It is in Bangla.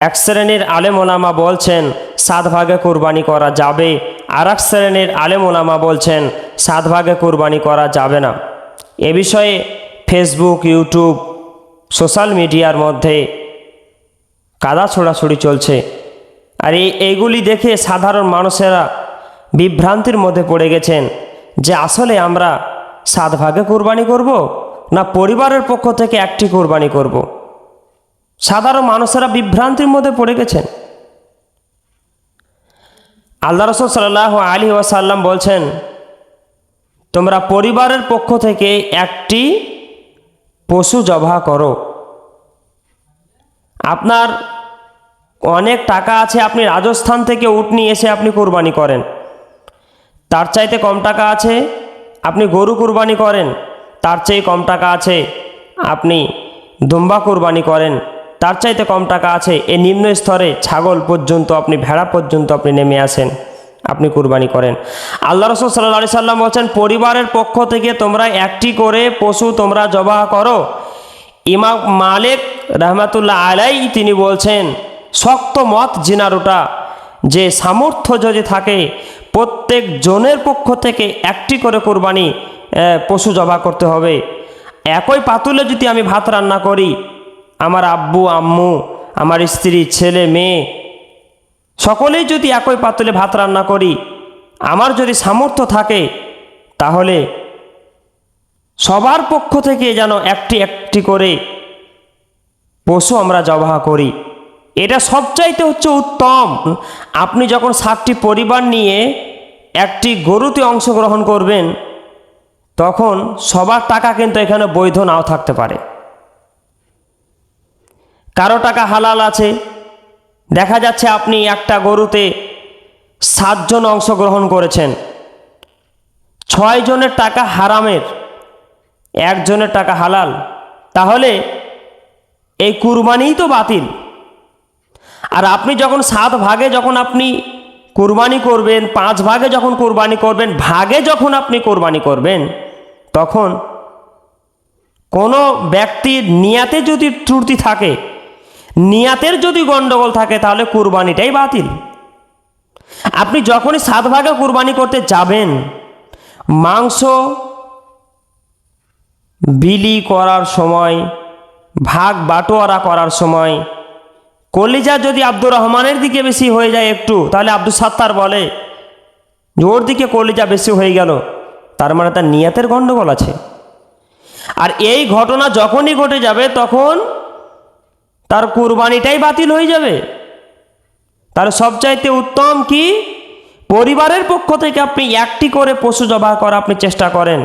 এক শ্রেণীর আলেম ওলামা বলছেন 7 ভাগে কুরবানি করা যাবে, আর এক শ্রেণীর আলেম ওলামা বলছেন 7 ভাগে কুরবানি করা যাবে না। এ বিষয়ে ফেসবুক, ইউটিউব, সোশ্যাল মিডিয়ার মধ্যে কাদা ছোড়াছুড়ি চলছে। আর এইগুলি দেখে সাধারণ মানুষেরা বিভ্রান্তির মধ্যে পড়ে গেছেন যে আসলে আমরা 7 ভাগে কুরবানি করব না পরিবারের পক্ষ থেকে একটি কুরবানি করব। সাধারণ মানুষেরা বিভ্রান্তির মধ্যে পড়ে গেছেন। আল্লাহ রাসূল সাল্লাল্লাহু আলাইহি ওয়াসাল্লাম বলছেন, তোমরা পরিবারের পক্ষ থেকে একটি পশু জবাহ করো। আপনার অনেক টাকা আছে, আপনি রাজস্থান থেকে উট নিয়ে এসে আপনি কুরবানি করেন। তার চাইতে কম টাকা আছে, আপনি গরু কুরবানি করেন। তার চেয়ে কম টাকা আছে, আপনি দুম্বা কুরবানি করেন। তার চাইতে কম টাকা আছে, এই নিম্ন স্তরে ছাগল পর্যন্ত, আপনি ভেড়া পর্যন্ত আপনি নেমে আসেন, আপনি কুরবানি করেন। আল্লাহ রাসূল সাল্লাল্লাহু আলাইহি সাল্লাম বলছেন, পরিবারের পক্ষ থেকে তোমরা একটি করে পশু তোমরা জবাহ করো। ইমাম মালিক রাহমাতুল্লাহ আলাইহি তিনি বলছেন, শক্ত মত জিনার ওটা, যে সামর্থ্য যদি থাকে প্রত্যেক জনের পক্ষ থেকে একটি করে কুরবানি পশু জবাহ করতে হবে। একই পাতুলে যদি আমি ভাত রান্না করি, আমার আব্বু আম্মু, আমার স্ত্রী, ছেলে মেয়ে সকলেই যদি একই পাতুলে ভাত রান্না করি, আমার যদি সামর্থ্য থাকে, তাহলে সবার পক্ষ থেকে যেন একটি একটি করে পশু আমরা জবাহ করি। এটা সবচাইতে হচ্ছে উত্তম। আপনি যখন 7টি পরিবার নিয়ে একটি গরুতে অংশগ্রহণ করবেন, তখন সবার টাকা কিন্তু এখানে বৈধ নাও থাকতে পারে। কারো টাকা হালাল আছে, দেখা যাচ্ছে আপনি একটা গরুতে 7 জন অংশগ্রহণ করেছেন, 6 জনের টাকা হারামের, 1 জনের টাকা হালাল, তাহলে এই কুরবানিই তো বাতিল। আর আপনি যখন 7 ভাগে যখন আপনি কুরবানি করবেন, 5 ভাগে যখন কুরবানি করবেন, ভাগে যখন আপনি কুরবানি করবেন, তখন কোনো ব্যক্তির নিয়াতে যদি ত্রুটি থাকে, নিয়াতের যদি গন্ডগোল থাকে, তাহলে কুরবানিটাই বাতিল। আপনি যখনই 7 ভাগে কুরবানি করতে যাবেন, মাংস বিলি করার সময়, ভাগ বাটোয়ারা করার সময়, কলিজা যদি আব্দুর রহমানের দিকে বেশি হয়ে যায় একটু, তাহলে আব্দুল সাত্তার বলে যে ওর দিকে কলিজা বেশি হয়ে গেল, তার মানে তার নিয়াতের গন্ডগোল আছে। আর এই ঘটনা যখনই ঘটে যাবে, তখন তার কুরবানিটাই বাতিল হয়ে যাবে। তার সবচাইতে উত্তম কি, পরিবারের পক্ষ থেকে আপনি একটি করে পশু জবাহ করা আপনি চেষ্টা করেন।